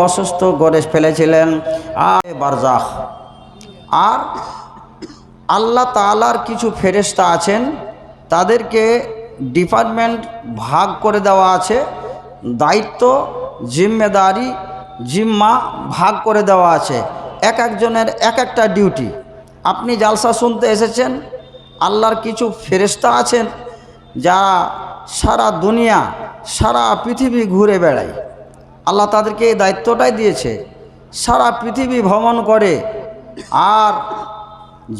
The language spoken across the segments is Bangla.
অসুস্থ করে ফেলেছিলেন আর বারজাখ। আর আল্লাহ তাআলার কিছু ফেরেশতা আছেন, তাদেরকে ডিপার্টমেন্ট ভাগ করে দেওয়া আছে, দায়িত্ব জিম্মেদারি জিম্মা ভাগ করে দেওয়া আছে, এক একজনের এক একটা ডিউটি। আপনি জালসা শুনতে এসেছেন, আল্লাহর কিছু ফেরেশতা আছেন যারা সারা দুনিয়া সারা পৃথিবী ঘুরে বেড়ায়। আল্লাহ তাদেরকে এই দায়িত্বটাই দিয়েছে, সারা পৃথিবী ভ্রমণ করে। আর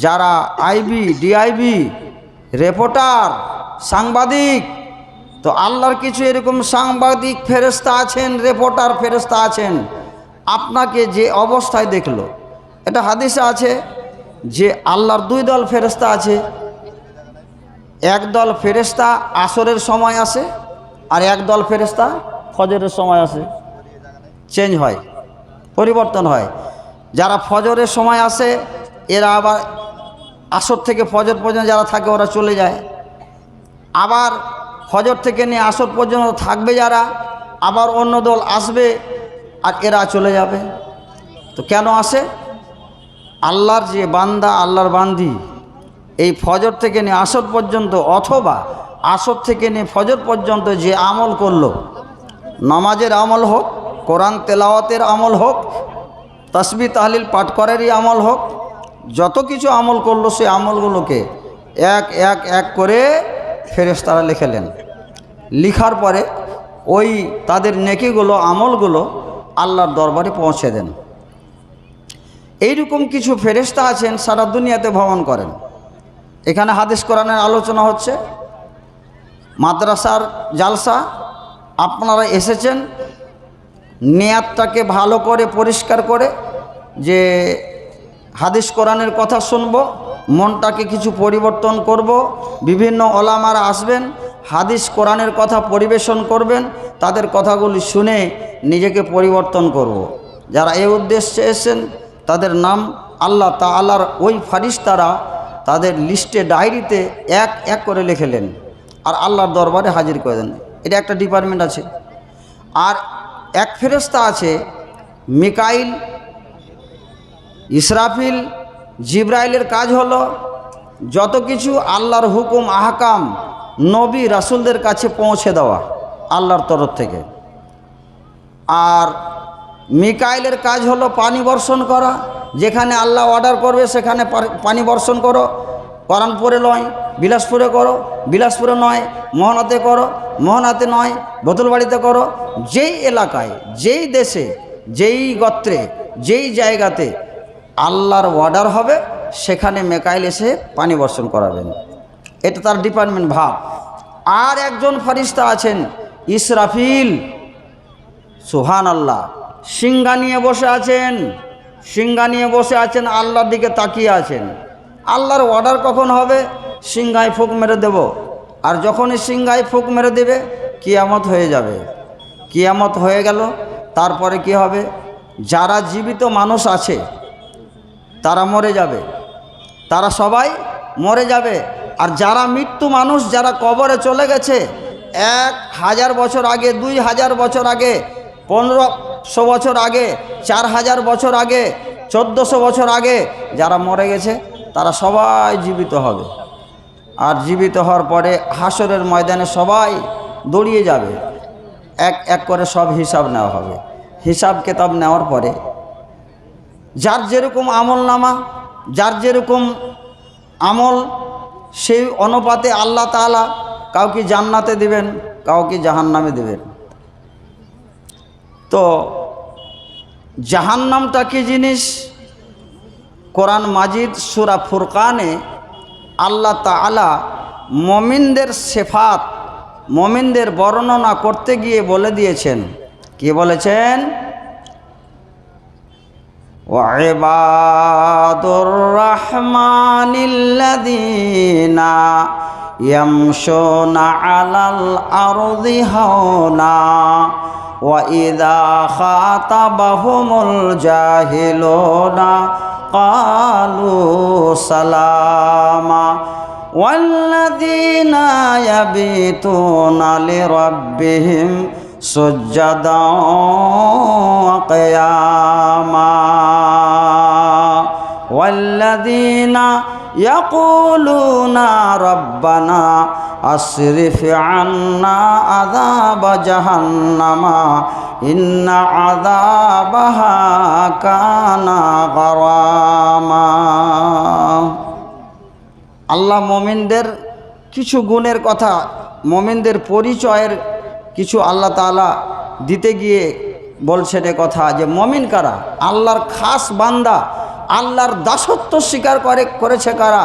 যারা আইবি ডিআইবি রিপোর্টার সাংবাদিক, তো আল্লাহর কিছু এরকম সাংবাদিক ফেরেশতা আছেন, রিপোর্টার ফেরেশতা আছেন, আপনাকে যে অবস্থায় দেখলো, এটা হাদিসে আছে যে আল্লাহর দুই দল ফেরেশতা আছে। এক দল ফেরেশতা আসরের সময় আসে, আর এক দল ফেরেশতা ফজরের সময় আসে। চেঞ্জ হয়, পরিবর্তন হয়। যারা ফজরের সময় আসে এরা আবার আসর থেকে ফজর পর্যন্ত যারা থাকে ওরা চলে যায়। আবার ফজর থেকে নিয়ে আসর পর্যন্ত থাকবে যারা, আবার অন্য দল আসবে আর এরা চলে যাবে। তো কেন আসে? আল্লাহর যে বান্দা, আল্লাহর বান্দি এই ফজর থেকে নিয়ে আসর পর্যন্ত অথবা আসর থেকে নিয়ে ফজর পর্যন্ত যে আমল করলো, নামাজের আমল হোক, কোরআন তেলাওয়াতের আমল হোক, তাসবিহ তাহলিল পাঠ করারই আমল হোক, যত কিছু আমল করলো সেই আমলগুলোকে এক এক এক করে ফেরেশতারা লিখেলেন। লিখার পরে ওই তাদের নেকিগুলো আমলগুলো আল্লাহর দরবারে পৌঁছে দেন। এইরকম কিছু ফেরেশতা আছেন সারা দুনিয়াতে ভ্রমণ করেন। এখানে হাদিস কোরআনের আলোচনা হচ্ছে, মাদ্রাসার জালসা, আপনারা এসেছেন নিয়াতটাকে ভালো করে পরিষ্কার করে যে হাদিস কোরআনের কথা শুনব, মনটাকে কিছু পরিবর্তন করব। বিভিন্ন ওলামারা আসবেন, হাদিস কোরআনের কথা পরিবেশন করবেন, তাদের কথাগুলি শুনে নিজেকে পরিবর্তন করব। যারা এই উদ্দেশ্যে এসেছেন তাদের নাম আল্লাহ তাআলার ওই ফারিস্তারা তাদের লিস্টে ডায়েরিতে এক এক করে লিখেলেন আর আল্লাহর দরবারে হাজির করে দেন। এটা একটা ডিপার্টমেন্ট আছে। আর এক ফেরেশতা আছে মিকাইল, ইসরাফিল, জিব্রাইলের কাজ হলো যত কিছু আল্লাহর হুকুম আহকাম নবী রাসূলদের কাছে পৌঁছে দেওয়া আল্লাহর তরফ থেকে। আর মিকাইলের কাজ হলো পানি বর্ষণ করা, যেখানে আল্লাহ অর্ডার করবে সেখানে পানি বর্ষণ করো। কোরআনপুরে নয় বিলাসপুরে করো, বিলাসপুরে নয় মোহনাতে করো, মোহনাতে নয় বোতলবাড়িতে করো। যেই এলাকায়, যেই দেশে, যেই গোত্রে, যেই জায়গাতে আল্লাহর অর্ডার হবে সেখানে মিকাইল এসে পানি বর্ষণ করাবেন। এটা তার ডিপার্টমেন্ট ভাব। আর একজন ফেরেশতা আছেন ইসরাফিল, সুবহানাল্লাহ, সিংহা নিয়ে বসে আছেন, সিংহা নিয়ে বসে আছেন, আল্লাহর দিকে তাকিয়ে আছেন। আল্লাহর অর্ডার কখন হবে? সিংহায় ফুঁক মেরে দেব। আর যখনই সিংহায় ফুঁক মেরে দেবে কিয়ামত হয়ে যাবে। কিয়ামত হয়ে গেল, তারপরে কি হবে? যারা জীবিত মানুষ আছে তারা মরে যাবে, তারা সবাই মরে যাবে। আর যারা মৃত্যু মানুষ, যারা কবরে চলে গেছে 1000 বছর আগে, 2000 বছর আগে, 1500 বছর আগে, 4000 বছর আগে, 1400 বছর আগে যারা মরে গেছে তারা সবাই জীবিত হবে। আর জীবিত হওয়ার পরে হাসরের ময়দানে সবাই দৌড়িয়ে যাবে, এক এক করে সব হিসাব নেওয়া হবে। হিসাব কিতাব নেওয়ার পরে যার যেরকম আমল নামা, যার যেরকম আমল, সেই অনুপাতে আল্লাহ তাআলা কাউকে জান্নাতে দিবেন, কাউকে জাহান্নামে দিবেন। তো জাহান্নামটা কি জিনিস? কোরআন মাজিদ সূরা ফুরকানে আল্লাহ তাআলা মুমিনদের সিফাত, মুমিনদের বর্ণনা করতে গিয়ে বলে দিয়েছেন। কি বলেছেন? ওয়াইবাদুর রহমানিল্লাযীনা ইয়ামশুনা আলাল আরদি হাওনা ওয়া ইযা খাতাবাহুমুল জাহিলুনা ক্বালু সালামা ওয়াল্লাযীনা ইয়াবিতুনা লিরাব্বিহিম سجدا وقياما والذين يقولون ربنا أصرف عنا عذاب جهنم إن عذابها كان غراما আল্লাহ মুমিনদের কিছু গুণের কথা, মুমিনদের পরিচয়ের কিছু আল্লাহ তাআলা দিতে গিয়ে বলছেন এ কথা যে মুমিন কারা, আল্লাহর খাস বান্দা, আল্লাহর দাসত্ব স্বীকার করেছে কারা,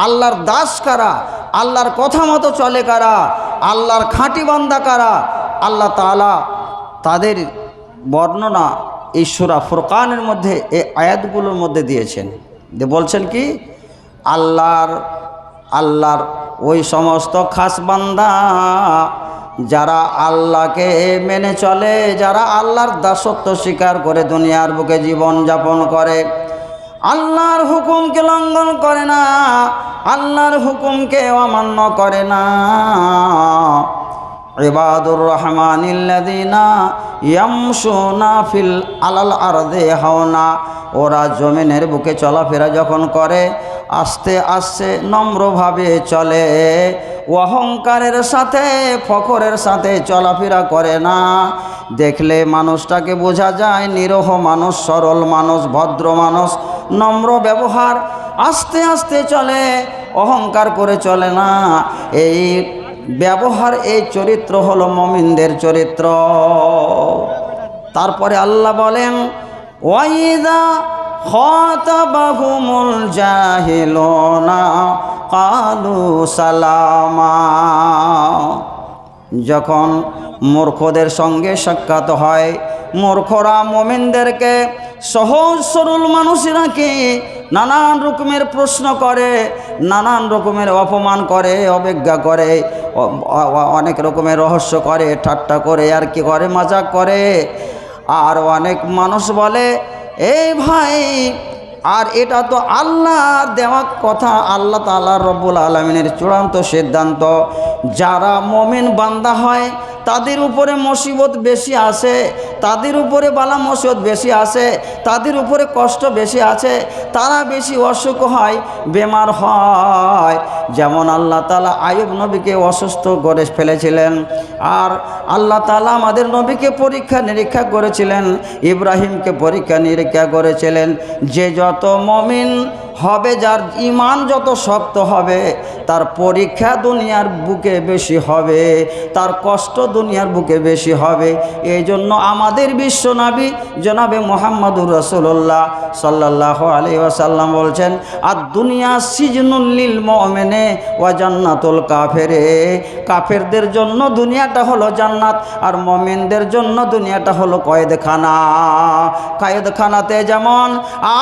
আল্লাহর দাস কারা, আল্লাহর কথা মতো চলে কারা, আল্লাহর খাঁটি বান্দা কারা, আল্লাহ তাআলা তাদের বর্ণনা এই সূরা ফুরকানের মধ্যে এই আয়াতগুলোর মধ্যে দিয়েছেন। বলছেন কি, আল্লাহর ওই সমস্ত খাস বান্দা যারা আল্লাহকে মেনে চলে, যারা আল্লাহর দাসত্ব স্বীকার করে দুনিয়ার বুকে জীবন যাপন করে, আল্লাহর হুকুমকে লঙ্ঘন করে না, আল্লাহর হুকুমকে অমান্য করে না। ইবাদুর রহমানিল্লাযিনা ইয়ামশুনা ফিল আলাল আরদি হাওনা, ওরা জমিনের বুকে চলাফেরা যখন করে আস্তে আস্তে নম্রভাবে চলে, অহংকারের সাথে ফখরের সাথে চলাফেরা করে না। দেখলে মানুষটাকে বোঝা যায় নিরহ মানুষ, সরল মানুষ, ভদ্র মানুষ, নম্র ব্যবহার, আস্তে আস্তে চলে, অহংকার করে চলে না। এই ব্যবহার, এই চরিত্র হলো মুমিনদের চরিত্র। তারপরে আল্লাহ বলেন ওয়াইদা খাতাবাহুমুল জাহিলুনা ক্বালু সালামা, যখন মূর্খদের সঙ্গে সাক্ষাৎ হয়, মূর্খরা মুমিনদেরকে, সহজ সরল মানুষেরাকে নানান রকমের প্রশ্ন করে, নানান রকমের অপমান করে, অবজ্ঞা করে, অনেক রকমের রহস্য করে, ঠাট্টা করে, আর কি করে, মজাক করে। আর অনেক মানুষ বলে এই ভাই, আর এটা তো আল্লাহ দেওয়া কথা, আল্লাহ তাআলা রব্বুল আলামিনের চূড়ান্ত সিদ্ধান্ত। যারা মুমিন বান্দা হয় তাদের উপরে মুসিবত বেশি আসে, তাদের উপরে বালা মুসিবত বেশি আসে, তাদের উপরে কষ্ট বেশি আছে, তারা বেশি অসুখ হয়, বেমার হয়। যেমন আল্লাহ তাআলা আইয়ুব নবীকে অসুস্থ করে ফেলেছিলেন, আর আল্লাহ তাআলা আমাদের নবীকে পরীক্ষা নিরীক্ষা করেছিলেন, ইব্রাহিমকে পরীক্ষা নিরীক্ষা করেছিলেন। যে যত মুমিন হবে, যার ঈমান যত শক্ত হবে, তার পরীক্ষা দুনিয়ার বুকে বেশি হবে, তার কষ্ট দুনিয়ার বুকে বেশি হবে। এই জন্য আমাদের বিশ্বনবী জনাবে মুহাম্মদুর রাসূলুল্লাহ সাল্লাল্লাহু আলাইহি ওয়াসাল্লাম বলছেন, আর দুনিয়া সিজনুল লিল মুমিনে ওয়া জান্নাতুল কাফিরে, কাফেরদের জন্য দুনিয়াটা হলো জান্নাত, আর মুমিনদের জন্য দুনিয়াটা হলো কয়েদখানা। কয়েদখানাতে যেমন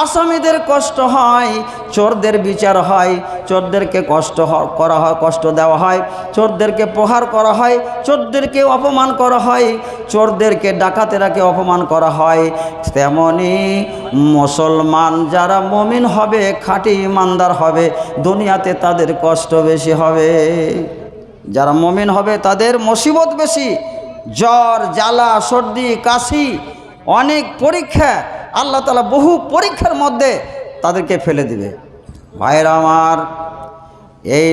আসামিদের কষ্ট হয়, চোরদের বিচার হয়, চোরদেরকে কষ্ট করা হয়, কষ্ট দেওয়া হয়, চোরদেরকে প্রহার করা হয়, চোরদেরকে অপমান করা হয়, চোরদেরকে ডাকাতেরাকে অপমান করা হয়, তেমনি মুসলমান যারা মুমিন হবে, খাঁটি ইমানদার হবে, দুনিয়াতে তাদের কষ্ট বেশি হবে। যারা মুমিন হবে তাদের মুসিবত বেশি, জ্বর, জ্বালা, সর্দি, কাশি, অনেক পরীক্ষা, আল্লাহ তাআলা বহু পরীক্ষার মধ্যে তাদেরকে ফেলে দিবে। ভাইরা আমার, এই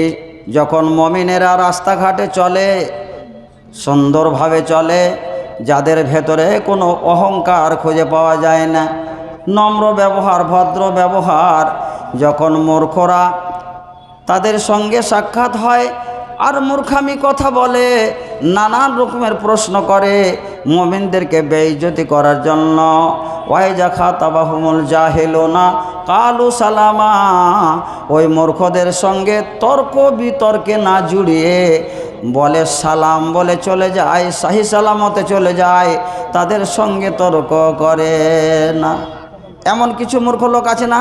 যখন মুমিনেরা রাস্তাঘাটে চলে, সুন্দরভাবে চলে, যাদের ভেতরে কোনো অহংকার খুঁজে পাওয়া যায় না, নম্র ব্যবহার, ভদ্র ব্যবহার, যখন মূর্খরা তাদের সঙ্গে সাক্ষাৎ হয় আর মূর্খামি কথা বলে, নানান রকমের প্রশ্ন করে মুমিনদেরকে বেইজ্জতি করার জন্য, ওয়াইজা খাতাবাহুমুল জাহিলুনা ক্বালু সালামা, ওই মূর্খদের সঙ্গে তর্ক বিতর্কে না জুড়িয়ে বলে সালাম বলে চলে যায়, সাহি সালামতে চলে যায়, তাদের সঙ্গে তর্ক করে না। এমন কিছু মূর্খ লোক আছে না,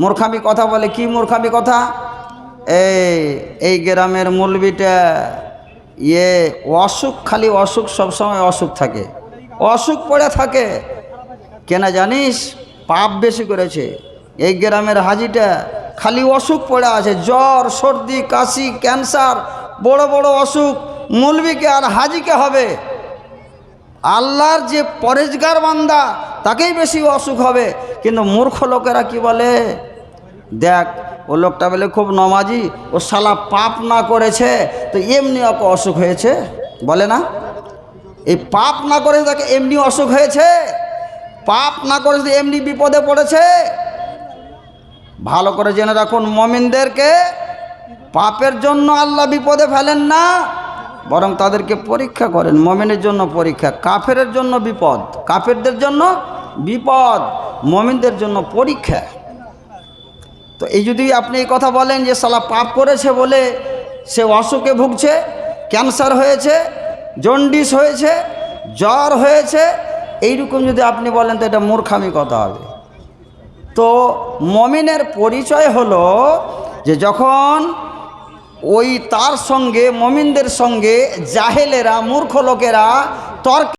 মূর্খামি কথা বলে। কি মূর্খামি কথা? এই গ্রামের মৌলবীটা অসুখ, খালি অসুখ, সবসময় অসুখ থাকে, অসুখ পড়ে থাকে। কেন জানিস? পাপ বেশি করেছে। এই গ্রামের হাজিটা খালি অসুখ পড়ে আছে, জ্বর, সর্দি, কাশি, ক্যান্সার, বড় বড় অসুখ। মৌলবীকে আর হাজিকে হবে? আল্লাহর যে পরেজগার বান্দা তাকেই বেশি অসুখ হবে। কিন্তু মূর্খ লোকেরা কি বলে, দেখ ও লোকটা বলে খুব নমাজি, ও শালা পাপ না করেছে তো এমনি ওকে অসুখ হয়েছে, বলে না? এই পাপ না করেছে তাকে এমনি অসুখ হয়েছে, পাপ না করেছে এমনি বিপদে পড়েছে। ভালো করে জেনে রাখুন, মুমিনদেরকে পাপের জন্য আল্লাহ বিপদে ফেলেন না, বরং তাদেরকে পরীক্ষা করেন। মুমিনের জন্য পরীক্ষা, কাফেরের জন্য বিপদ, কাফেরদের জন্য বিপদ, মুমিনদের জন্য পরীক্ষা। তো এই যদি আপনি এই কথা বলেন যে শালা পাপ করেছে বলে সে অসুখে ভুগছে, ক্যান্সার হয়েছে, জন্ডিস হয়েছে, জ্বর হয়েছে, এইরকম যদি আপনি বলেন তো এটা মূর্খামি কথা হবে। তো মুমিনের পরিচয় হলো যে যখন ওই তার সঙ্গে, মুমিনদের সঙ্গে জাহেলেরা, মূর্খ লোকেরা তর্ক